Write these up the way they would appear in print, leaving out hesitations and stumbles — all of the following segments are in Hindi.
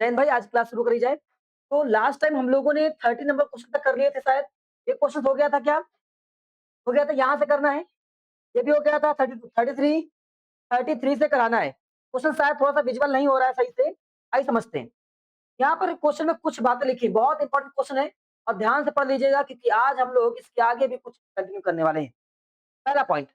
जैन भाई आज क्लास शुरू करी जाए। तो लास्ट टाइम हम लोगों ने 30 नंबर क्वेश्चन तक कर लिए थे शायद। ये क्वेश्चन हो गया था क्या? हो गया था, यहाँ से करना है। ये भी हो गया था 33 से कराना है। क्वेश्चन शायद थोड़ा सा विजुअल नहीं हो रहा है सही से, आइए समझते हैं। यहाँ पर क्वेश्चन में कुछ बातें लिखी, बहुत इंपॉर्टेंट क्वेश्चन है और ध्यान से पढ़ लीजिएगा क्योंकि आज हम लोग इसके आगे भी कुछ कंटिन्यू करने वाले हैं। पहला पॉइंट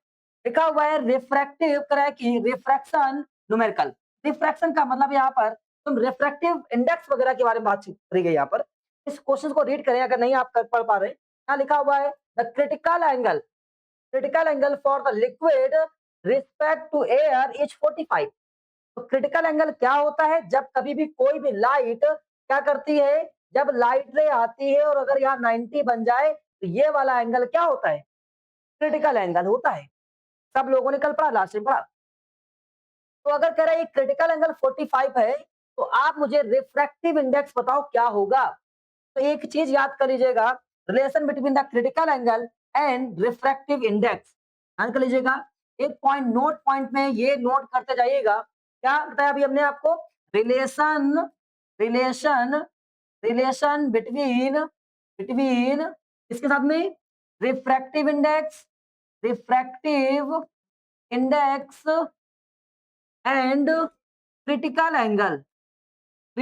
लिखा हुआ है refractive cracking refraction numerical. Refraction का मतलब यहाँ पर तुम रिफ्रैक्टिव इंडेक्स वगैरह के बारे में बातचीत करी गई। यहाँ पर इस क्वेश्चन को रीड करें अगर नहीं आप पढ़ पा रहे। यहाँ लिखा हुआ है the critical angle for the liquid respect to air is 45। तो क्रिटिकल एंगल क्या होता है? जब कभी भी कोई भी लाइट क्या करती है, जब लाइट रे आती है और अगर यहाँ 90 बन जाए तो ये वाला एंगल क्या होता है? क्रिटिकल एंगल होता है। सब लोगों ने कल पढ़ा, लास्ट में पढ़ा। तो अगर कह रहा है क्रिटिकल एंगल 45 है तो आप मुझे रिफ्रैक्टिव इंडेक्स बताओ क्या होगा। तो एक चीज याद कर लीजिएगा, relation between the critical angle and refractive index ध्यान कर लीजिएगा। एक पॉइंट में ये नोट करते जाइएगा। क्या बताया अभी हमने आपको? Relation relation relation between between इसके साथ में refractive index and critical angle. तो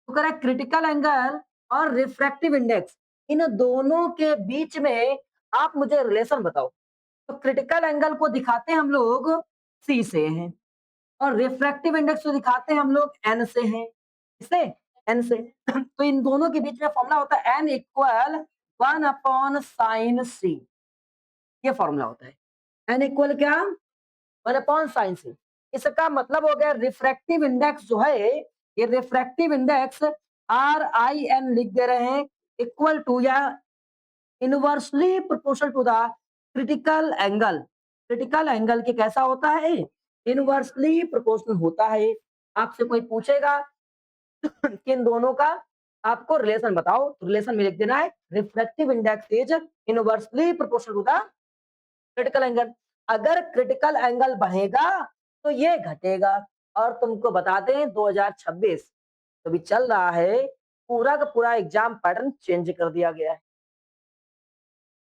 कह रहा है क्रिटिकल एंगल और रिफ्रैक्टिव इंडेक्स, इन दोनों के बीच में आप मुझे रिलेशन बताओ। तो क्रिटिकल एंगल को दिखाते हैं हम लोग सी से हैं और रिफ्रैक्टिव इंडेक्स को दिखाते हैं हम लोग एन से हैं। किससे? एन से। तो इन दोनों के बीच में फॉर्मूला होता है एन इक्वल 1/sin c। ये फॉर्मूला होता है एन इक्वल क्या? 1/sin c। इसका मतलब हो गया रिफ्रैक्टिव इंडेक्स जो है, ये रिफ्रैक्टिव इंडेक्स RIN लिख दे रहे हैं इक्वल टू या inversely proportional to the critical angle. Critical angle के कैसा होता है? इनवर्सली प्रोपोर्शनल होता है। आपसे कोई पूछेगा कि इन दोनों का आपको रिलेशन बताओ, तो रिलेशन में लिख देना है refractive index is inversely proportional to the critical angle. अगर क्रिटिकल एंगल बढ़ेगा तो ये घटेगा। और तुमको बता दें 2026 तो भी चल रहा है, पूरा का पूरा एग्जाम पैटर्न चेंज कर दिया गया है।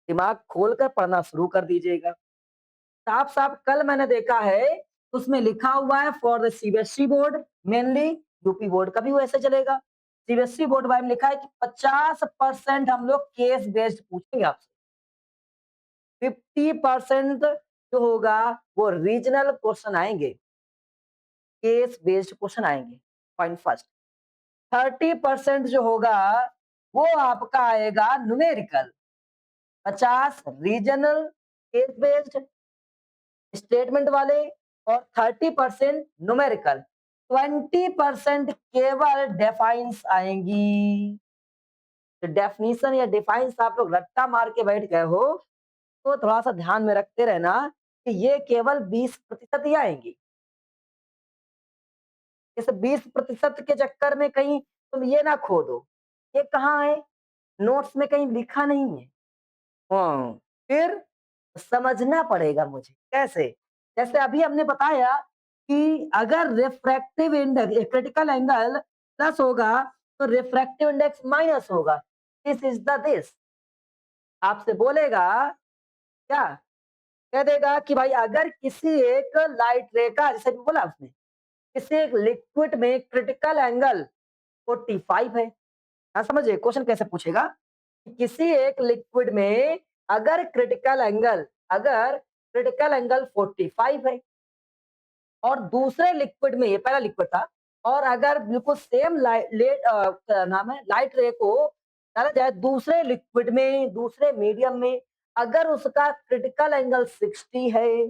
दिमाग खोलकर पढ़ना शुरू कर दीजिएगा। साफ साफ कल मैंने देखा है उसमें लिखा हुआ है for the CBSE board, mainly UP board का भी वैसे चलेगा। सीबीएसई बोर्ड वाले में लिखा है कि 50% हम लोग केस बेस्ड पूछेंगे आपसे, 50% जो होगा वो रीजनल क्वेश्चन आएंगे, केस बेस्ड क्वेश्चन आएंगे। Point first. 30% जो होगा वो आपका आएगा numerical, 50 regional case based statement वाले और 30% न्यूमेरिकल, 20% केवल डेफाइंस आएंगी। तो डेफिनेशन या डिफाइंस आप लोग रट्टा मार के बैठ गए हो तो थोड़ा सा ध्यान में रखते रहना कि ये केवल 20% ही आएंगी। इस 20% के चक्कर में कहीं तुम ये ना खो दो, ये कहाँ है? नोट्स में कहीं लिखा नहीं है। हाँ, फिर समझना पड़ेगा मुझे कैसे। जैसे अभी हमने बताया कि अगर refractive index critical angle plus होगा तो रिफ्रैक्टिव इंडेक्स माइनस होगा। दिस इज द दिस आपसे बोलेगा क्या? कह देगा कि भाई अगर किसी एक लाइट रे का, जैसे भी बोला उसने, किसी एक लिक्विड में क्रिटिकल एंगल 45 है। हाँ समझिए क्वेश्चन कैसे पूछेगा कि किसी एक लिक्विड में अगर क्रिटिकल एंगल 45 है और दूसरे लिक्विड में, ये पहला लिक्विड था, और अगर बिल्कुल सेम क्या नाम है लाइट रे को डाला जाए दूसरे लिक्विड में, दूसरे मीडियम में, अगर उसका क्रिटिकल एंगल 60 है,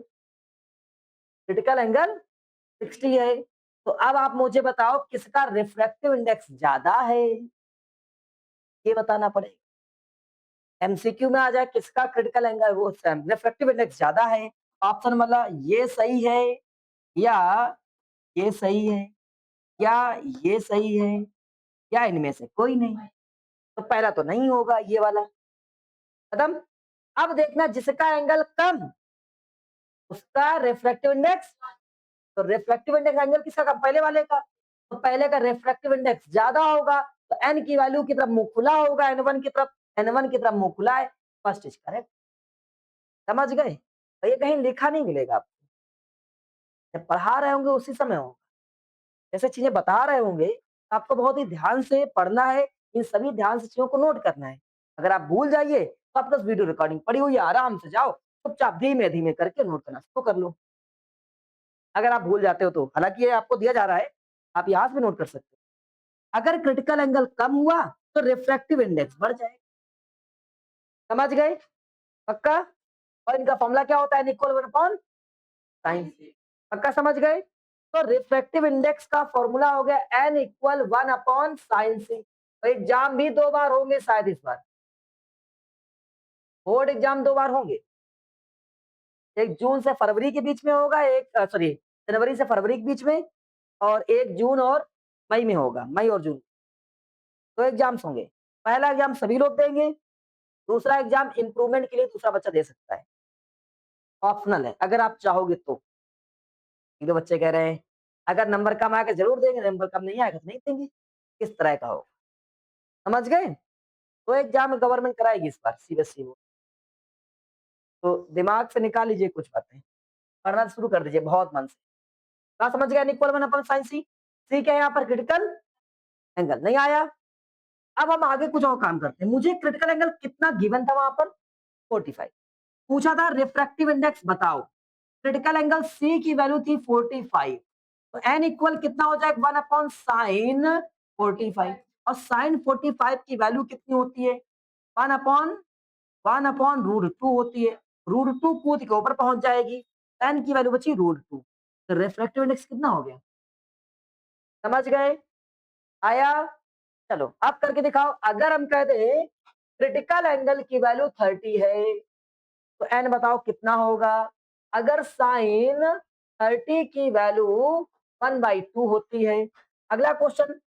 क्रिटिकल एंगल 60 है, तो अब आप मुझे बताओ किसका रिफ्रैक्टिव इंडेक्स ज्यादा है, ये बताना पड़ेगा। एमसीक्यू में आ जाए किसका क्रिटिकल एंगल वो रिफ्रैक्टिव इंडेक्स ज्यादा है, ऑप्शन मतलब ये सही है या ये सही है या ये सही है या इनमें से कोई नहीं। तो पहला तो नहीं होगा ये वाला, खत्म। अब देखना जिसका एंगल कम उसका रिफ्रैक्टिव इंडेक्स, तो रिफ्रैक्टिव इंडेक्स एंगल किसका कम? पहले वाले का। तो पहले का रिफ्रैक्टिव इंडेक्स ज्यादा होगा, तो एन की वैल्यू की तरफ मुंह खुला होगा, एन वन की तरफ, एन वन की तरफ मुंह खुला है, फर्स्ट इज करेक्ट। समझ गए? तो ये कहीं लिखा नहीं मिलेगा आपको, जब पढ़ा रहे होंगे उसी समय होगा, जैसे चीजें बता रहे होंगे तो आपको बहुत ही ध्यान से पढ़ना है, इन सभी ध्यान से चीजों को नोट करना है। अगर आप भूल जाइए तो आप बस वीडियो रिकॉर्डिंग पड़ी हुई है, आराम से जाओ, चुपचाप धीमे धीमे करके नोट करना शुरू कर लो। अगर आप भूल जाते हो तो, हालांकि ये आपको दिया जा रहा है, आप यहाँ से भी नोट कर सकते हो। अगर क्रिटिकल एंगल कम हुआ तो रिफ्रैक्टिव इंडेक्स बढ़ जाएगा। समझ गए? पक्का? और इनका फॉर्मूला क्या होता है? n equal 1/sin। पक्का समझ गए? तो रिफ्रैक्टिव इंडेक्स का फॉर्मूला हो गया n इक्वल 1/sin c। तो एग्जाम भी 2 बार होंगे शायद इस बार, बोर्ड एग्जाम 2 बार होंगे। एक जून से फरवरी के बीच में होगा, एक सॉरी जनवरी से फरवरी के बीच में, और एक जून और मई में होगा, मई और जून। 2 एग्जाम्स होंगे। पहला एग्जाम सभी लोग देंगे, दूसरा एग्जाम इंप्रूवमेंट के लिए दूसरा बच्चा दे सकता है, ऑप्शनल है अगर आप चाहोगे तो। एक दो बच्चे कह रहे हैं अगर नंबर कम आएगा जरूर देंगे, नंबर कम नहीं आएगा तो नहीं देंगे, किस तरह का हो। समझ गए? तो एग्जाम गवर्नमेंट कराएगी इस बार, सीबीएसई बोर्ड। तो दिमाग से निकाल लीजिए कुछ बातें, पढ़ना शुरू कर दीजिए बहुत मन से। क्या समझ गया? Equal 1/sin c। सी क्या है यहाँ पर? Critical angle. नहीं आया? अब हम आगे कुछ और काम करते हैं। मुझे क्रिटिकल एंगल कितना गिवन था वहां पर? 45। पूछा था रिफ्रैक्टिव इंडेक्स बताओ, क्रिटिकल एंगल सी की वैल्यू थी 45, तो एन इक्वल कितना हो जाएगा? 1/sin 45। और साइन 45 की वैल्यू कितनी होती है? 1/√2 होती है। √2 कूद के ऊपर पहुंच जाएगी, एन की वैल्यू बची √2। तो रिफ्रैक्टिव इंडेक्स कितना हो गया? समझ गए? आया? चलो अब करके दिखाओ। अगर हम कह दें क्रिटिकल एंगल की वैल्यू 30 है, तो एन बताओ कितना होगा? अगर साइन 30 की वैल्यू 1/2 होती है। अगला क्वेश्चन,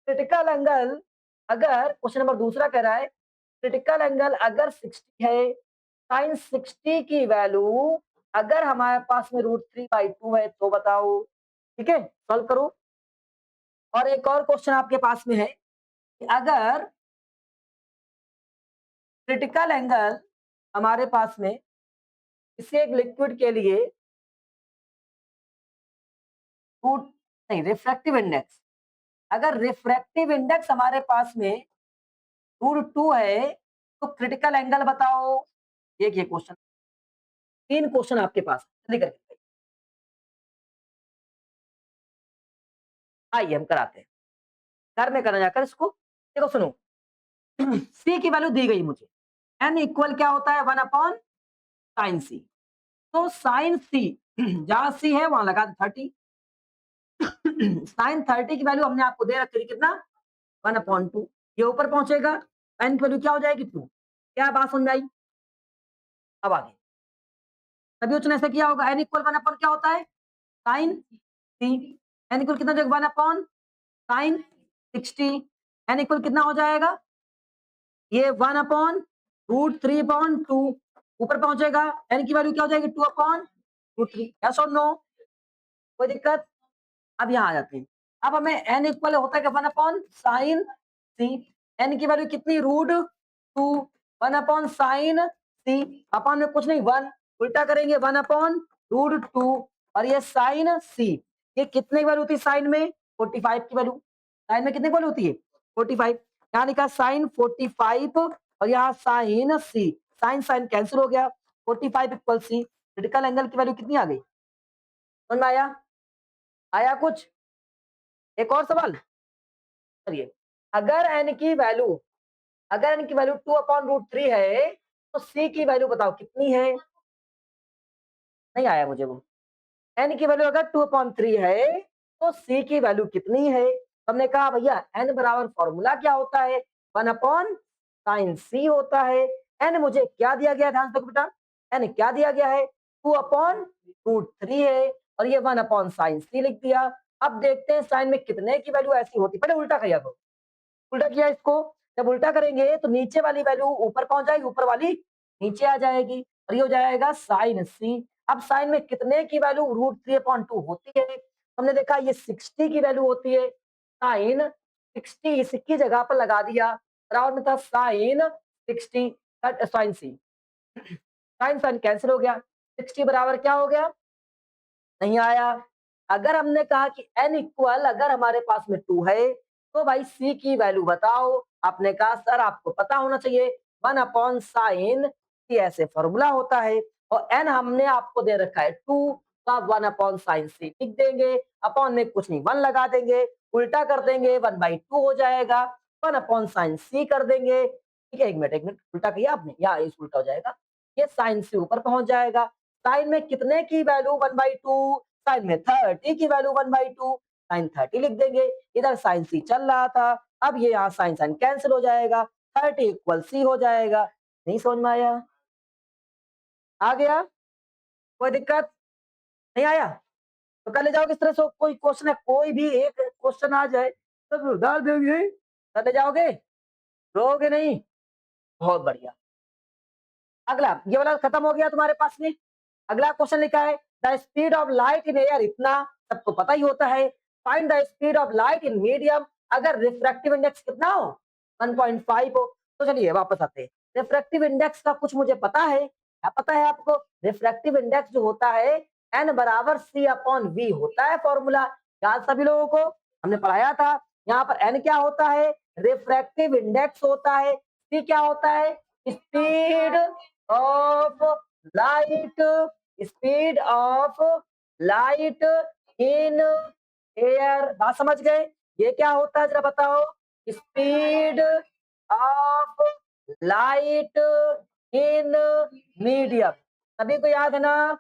क्रिटिकल एंगल, अगर क्वेश्चन नंबर दूसरा कह रहा है क्रिटिकल एंगल अगर 60 है, साइन 60 की वैल्यू अगर हमारे पास में √3/2 है तो बताओ। ठीक है, सॉल्व करो। और एक और क्वेश्चन आपके पास में है कि अगर क्रिटिकल एंगल हमारे पास में किसी एक लिक्विड के लिए रूट नहीं रिफ्रैक्टिव इंडेक्स, अगर रिफ्रैक्टिव इंडेक्स हमारे पास में √2 है तो क्रिटिकल एंगल बताओ। देखिए क्वेश्चन, 3 क्वेश्चन आपके पास, जल्दी करके आइए हम कराते हैं। घर में करना जाकर इसको। देखो सुनो, सी की वैल्यू दी गई मुझे, एन इक्वल क्या होता है? 1/sin c। तो साइन सी जहां सी है वहां लगा 30। साइन 30 की वैल्यू हमने आपको दे रखी थी कितना? 1/2। ये ऊपर पहुंचेगा, एन की वैल्यू क्या हो जाएगी? 2। क्या बात समझ में आई? अब आगे सभी बच्चों ने ऐसा किया होगा। एन इक्वल 1 क्या होता है? साइन सी। एन इक्वल कितना हो जाएगा? 1/sin 60। एन इक्वल कितना हो जाएगा? ये 1/√3/2 ऊपर पहुंचेगा, एन की वैल्यू क्या हो जाएगी? 2/√3। यस और नो? कोई दिक्कत? अब यहाँ आ जाते हैं। अब हमें एन इक्वल होता है क्या? 1/sin सी। एन की वैल्यू कितनी? √2। 1/sin सी अपन में कुछ नहीं, 1 उल्टा करेंगे, 1/√2। और ये साइन सी, ये कितने की वैल्यू होती है साइन में? 45 की वैल्यू। साइन में कितने की वैल्यू होती है? 45। यहाँ लिखा साइन 45 और यहाँ साइन सी, साइन साइन कैंसिल हो गया, 45 इक्वल सी। क्रिटिकल एंगल की वैल्यू कितनी आ गई? समझ में आया? आया कुछ? एक और सवाल करिए। अगर एन की वैल्यू, अगर एन की वैल्यू 2/√3 है तो सी की वैल्यू बताओ कितनी है? नहीं आया मुझे वो। एन की वैल्यू अगर 2/3 है तो सी की वैल्यू कितनी है? हमने कहा भैया एन बराबर फॉर्मूला क्या होता है? 1/sin c होता है। एन मुझे क्या दिया गया? ध्यान से देखो बेटा, एन क्या दिया गया है? 2/√3 है, और ये 1/sin c लिख दिया। अब देखते हैं साइन में कितने की वैल्यू ऐसी होती है। पहले उल्टा किया करो, उल्टा किया इसको, जब उल्टा करेंगे तो नीचे वाली वैल्यू ऊपर पहुंच जाएगी, ऊपर वाली नीचे आ जाएगी, और ये हो जाएगा साइन सी। अब साइन में कितने की वैल्यू? √3/2 होती है। हमने देखा ये 60 की वैल्यू होती है, साइन 60 इसकी जगह पर लगा दिया, बराबर में था साइन 60 साइन सी, साइन साइन कैंसिल हो गया, 60 बराबर क्या हो गया, नहीं आया। अगर हमने कहा कि n इक्वल अगर हमारे पास में 2 है, तो भाई c की वैल्यू बताओ। आपने कहा सर आपको पता होना चाहिए 1 अपॉन साइन सी ऐसे फॉर्मूला होता है, और n हमने आपको दे रखा है 2, तो आप 1 अपॉन साइन सी लिख देंगे, अपॉन में कुछ नहीं 1 लगा देंगे, उल्टा कर देंगे 1/2 हो जाएगा, 1 अपॉन साइन सी कर देंगे। ठीक है, 1 मिनट उल्टा किया आपने, या इस उल्टा हो जाएगा, ये साइन सी ऊपर पहुंच जाएगा। साइन में कितने की वैल्यू 1/2, साइन में 30 की वैल्यू 1/2, साइन 30 लिख देंगे। इधर साइन सी चल रहा था, अब ये यहाँ साइन साइन कैंसिल हो जाएगा, 30 इक्वल सी हो जाएगा। नहीं समझ में आया? आ गया? कोई दिक्कत नहीं आया? तो कर ले जाओगे इस तरह से, कोई क्वेश्चन है, कोई भी एक क्वेश्चन आ जाए तो डाल देंगे, कर ले जाओगे, रोगे नहीं? बहुत बढ़िया। अगला ये वाला खत्म हो गया तुम्हारे पास में। अगला क्वेश्चन लिखा है the speed of light in air, इतना सबको पता ही होता है। Find the speed of light in medium, अगर रिफ्रैक्टिव इंडेक्स कितना हो, 1.5 हो। तो चलिए वापस आते हैं, रिफ्रैक्टिव इंडेक्स का कुछ मुझे पता है। क्या पता है आपको? रिफ्रैक्टिव इंडेक्स जो होता है एन बराबर सी अपॉन वी होता है फॉर्मूला, याद सभी लोगों को हमने पढ़ाया था। यहाँ पर एन क्या होता है? रिफ्रैक्टिव इंडेक्स होता है। सी क्या होता है? Speed of light, speed of light in air. बात समझ गए? ये क्या होता है जरा बताओ? Speed of light in medium. सभी को याद है ना?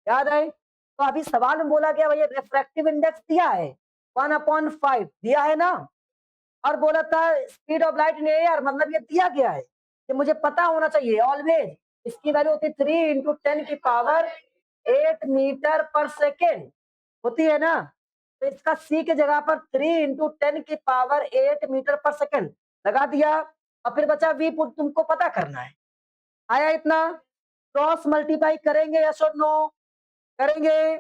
याद है? तो अभी सवाल में बोला गया भैया रिफ्रैक्टिव इंडेक्स दिया है 1/5 दिया है ना, और बोला था speed of light in air, मतलब ये दिया गया है, ये मुझे पता होना चाहिए ऑलवेज। इसकी वैल्यू होती है 3 इंटू 10 की पावर 8 मीटर पर सेकेंड होती है ना। तो इसका सी के जगह पर 3 इंटू 10 की पावर 8 मीटर पर सेकेंड लगा दिया, और फिर बचा वी तुमको पता करना है। आया इतना? क्रॉस मल्टीप्लाई करेंगे, यस और नो? करेंगे?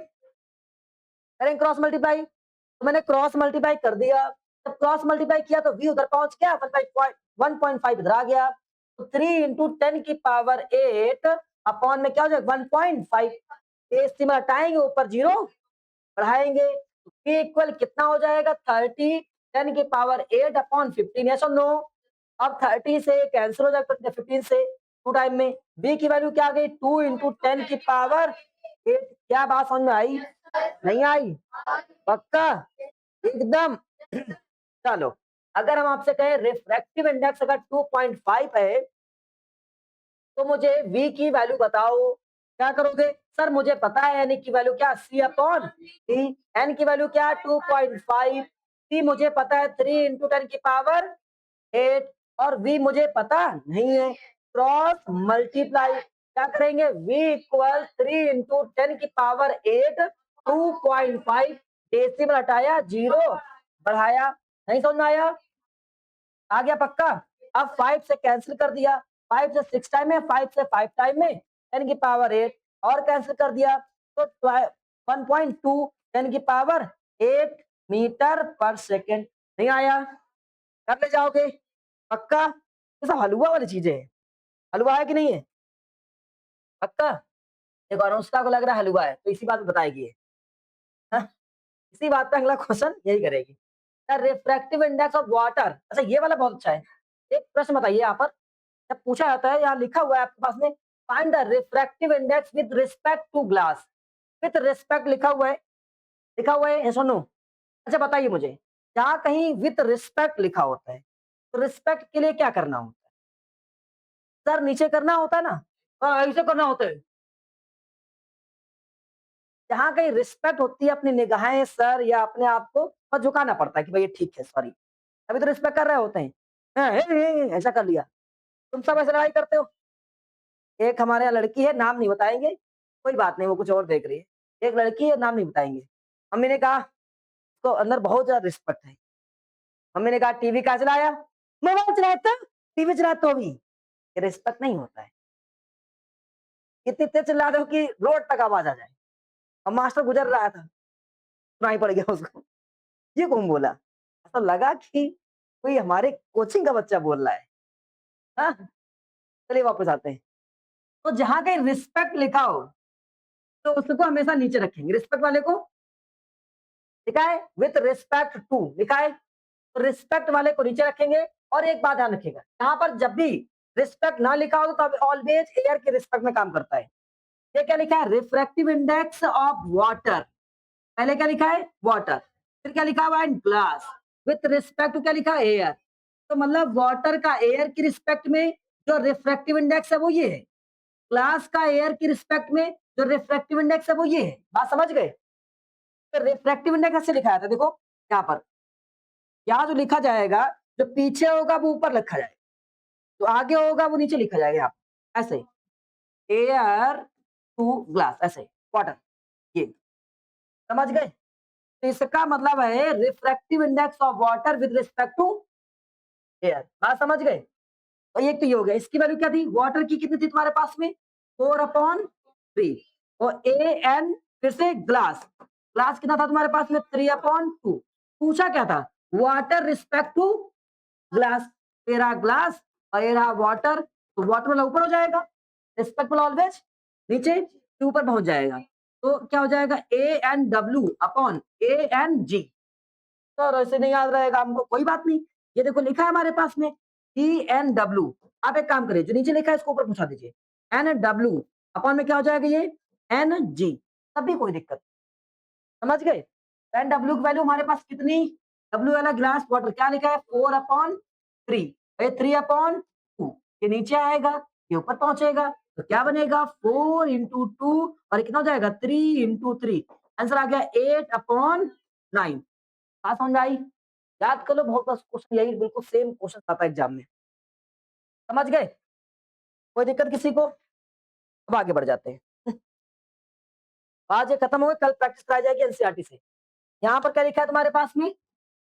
करेंगे क्रॉस मल्टीप्लाई? तो मैंने क्रॉस मल्टीप्लाई कर दिया, जब क्रॉस मल्टीप्लाई किया तो v उधर पहुंच गया, 1.5 इधर आ गया, तो 3 इंटू 10 की पावर 8 अपॉन में क्या हो जाएगा 1.5, इसी में हटाएंगे ऊपर जीरो बढ़ाएंगे, v इक्वल कितना हो जाएगा 30 10 की पावर 8 अपॉन 15, यस और नो? अब 30 से कैंसिल हो जाएगा 15 से, टू टाइम में v की वैल्यू क्या आ गई 2 इंटू 10 की पावर 8। क्या बात समझ में आई? नहीं आई? पक्का एकदम? चलो, अगर हम आपसे कहें रिफ्रैक्टिव इंडेक्स अगर 2.5 है, तो मुझे v की वैल्यू बताओ। क्या करोगे? सर मुझे पता है n की वैल्यू क्या, c अपॉन डी। n की वैल्यू क्या है 2.5, c मुझे पता है 3 इंटू 10 की पावर 8, और v मुझे पता नहीं है। क्रॉस मल्टीप्लाई क्या करेंगे? v इक्वल 3 इंटू 10 की पावर 8, 2.5 डेसिमल हटाया जीरो बढ़ाया। नहीं समझ में आया? आ गया पक्का? अब 5 से कैंसिल कर दिया, 5 से 6 टाइम में, 5 से 5 टाइम में 10 की पावर 8 और कैंसिल कर दिया, तो 1.2 10 की पावर 8 मीटर पर सेकेंड। नहीं आया? कर ले जाओगे पक्का? ये सब हलवा वाली चीजें हैं। हलवा है कि नहीं है? पक्का? देखो अनुष्का को लग रहा है हलवा है, तो इसी बात पे बताएगी ये। हाँ? इसी बात पे अगला क्वेश्चन यही करेगी। The refractive index of water, अच्छा ये वाला बहुत अच्छा है। एक प्रश्न बताइए यहाँ पर, जब पूछा जाता है, यहाँ लिखा हुआ है आपके पास में, find the refractive index with respect to glass. With respect लिखा हुआ है, लिखा हुआ है, सुनो। अच्छा बताइए मुझे, जहाँ कहीं विद रिस्पेक्ट लिखा होता है, तो रिस्पेक्ट के लिए क्या करना होता है? सर नीचे करना होता है ना? हाँ, ऐसे करना होता है। जहाँ कहीं रिस्पेक्ट होती है, अपनी निगाहें सर या अपने आप को बस झुकाना पड़ता है कि भाई ये ठीक है, सॉरी, अभी तो रिस्पेक्ट कर रहे होते हैं। हाँ, ऐसा कर लिया। तुम सब ऐसे लड़ाई करते हो। एक हमारे यहाँ लड़की है, नाम नहीं बताएंगे, कोई बात नहीं, वो कुछ और देख रही है। एक लड़की है, नाम नहीं बताएंगे। मम्मी ने कहा तो अंदर बहुत ज्यादा रिस्पेक्ट है। मम्मी ने कहा टीवी कहाँ चलाया? मोबाइल चलाता, टीवी चलाता हो भी। ये रिस्पेक्ट नहीं होता है। इतनी तेज चिल्ला दो कि रोड तक आवाज आ जाए। और मास्टर गुजर रहा था, सुनाई पड़ गया उसको, ये कौन बोला? ऐसा लगा कि कोई हमारे कोचिंग का बच्चा बोल रहा है। हाँ, चलिए वापस आते हैं। तो जहाँ कहीं रिस्पेक्ट लिखा हो, तो उसको हमेशा नीचे रखेंगे। रिस्पेक्ट वाले को लिखा है विथ रिस्पेक्ट टू लिखा है, तो रिस्पेक्ट वाले को नीचे रखेंगे। और एक बात ध्यान रखिएगा, यहाँ पर जब भी रिस्पेक्ट ना लिखा हो तो ऑलवेज एयर के रिस्पेक्ट में काम करता है। ये क्या लिखा है? Refractive index of water. पहले क्या लिखा है? वाटर। फिर क्या लिखा हुआ है? ग्लास। विथ रिस्पेक्ट टू क्या लिखा है? एयर। तो मतलब वाटर का एयर की रिस्पेक्ट में जो रिफ्रैक्टिव इंडेक्स है वो ये है। ग्लास का एयर की रिस्पेक्ट में जो रिफ्रैक्टिव इंडेक्स है वो ये है। बात समझ गए? तो रिफ्रैक्टिव इंडेक्स ऐसे लिखा था, देखो यहाँ पर। यहाँ जो लिखा जाएगा, जो पीछे होगा वो ऊपर लिखा जाएगा, जो आगे होगा वो नीचे लिखा जाएगा। यहाँ ऐसे एयर टू ग्लास, ऐसे वाटर, ये समझ गए? तो इसका मतलब है refractive index of water with respect to air. बात समझ गए? और एक तो ये हो गया। इसकी वैल्यू क्या थी? वाटर की कितनी थी तुम्हारे पास में? 4/3। और ए एन फिर से ग्लास, ग्लास कितना था तुम्हारे पास में? 3/2। पूछा क्या था? Water respect to glass. तेरा ग्लास और ये रहा वाटर, तो वाटर वाला ऊपर हो जाएगा, रिस्पेक्ट वाला ऑलवेज नीचे, ऊपर पहुंच जाएगा। तो क्या हो जाएगा? A N W upon A N G. Sir ऐसे नहीं याद रहेगा हमको, कोई बात नहीं। ये देखो लिखा है हमारे पास में ई एन डब्ल्यू। आप एक काम करिए, जो नीचे लिखा है इसको ऊपर पहुंचा दीजिए। एन डब्ल्यू अपॉन में क्या हो जाएगा? ये एन जी। तब भी कोई दिक्कत, समझ गए? एन डब्ल्यू की वैल्यू हमारे पास कितनी? डब्ल्यू वाला गिलास वाटर क्या लिखा है? 4/3। ये 3/2, ये नीचे आएगा, ये ऊपर पहुंचेगा, तो क्या बनेगा? 4 × 2 और ये कितना हो जाएगा? 3 × 3। आंसर आ गया 8/9। बात समझ में आई? याद कर लो, बहुत बस क्वेश्चन यही बिल्कुल सेम क्वेश्चन आता है एग्जाम में। समझ गए? कोई दिक्कत किसी को? अब आगे बढ़ जाते हैं। आज ये खत्म हो गया, कल प्रैक्टिस कराई जाएगी एनसीईआरटी से। यहाँ पर क्या लिखा है तुम्हारे पास में?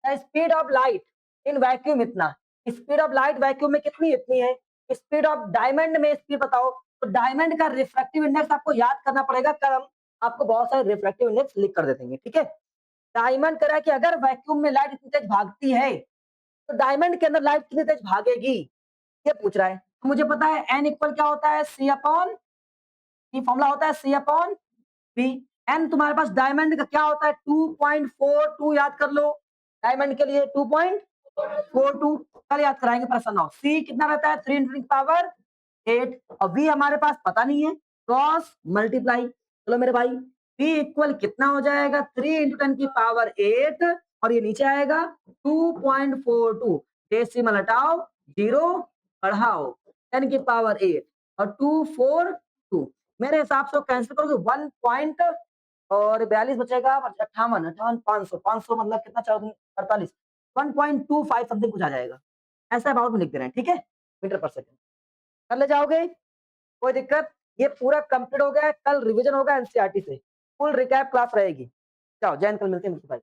Speed of light in vacuum इतना। स्पीड ऑफ लाइट वैक्यूम में कितनी? इतनी है। स्पीड ऑफ डायमंड में स्पीड बताओ। तो डायमंड का रिफ्रैक्टिव इंडेक्स आपको याद करना पड़ेगा। कल हम आपको बहुत सारे रिफ्रैक्टिव इंडेक्स लिख कर दे देंगे, ठीक है? डायमंड कह रहा है कि अगर वैक्यूम में लाइट इतनी तेज भागती है, तो डायमंड के अंदर लाइट कितनी तेज भागेगी, ये पूछ रहा है। तो मुझे पता है एन इक्वल क्या होता है? सी फॉर्मूला होता है C/V। एन तुम्हारे पास डायमंड का क्या होता है? 2.42 याद कर लो। डायमंड के लिए 2.42 कल याद कराएंगे, परेशान ना हो। सी कितना रहता है? 3 × 10⁸ और वी हमारे पास पता नहीं है, क्रॉस मल्टीप्लाई। चलो मेरे भाई, वी इक्वल कितना हो जाएगा? 3 × 10⁸ और ये नीचे आएगा 2.42। डेसिमल हटाओ, जीरो बढ़ाओ, 10⁸ और 242। मेरे हिसाब से कैंसिल करोगे 1 पॉइंट और 42 बचेगा, 58 58 500 500 मतलब कितना? 48 1.25 समथिंग कुछ आ जाएगा। ऐसा अबाउट में लिख दे रहे हैं, ठीक है? मीटर पर सेकंड कर ले जाओगे, कोई दिक्कत? ये पूरा कंप्लीट हो गया है। कल रिवीजन होगा एनसीईआरटी से, फुल रिकैप क्लास रहेगी। जाओ जैन, कल मिलते हैं भाई।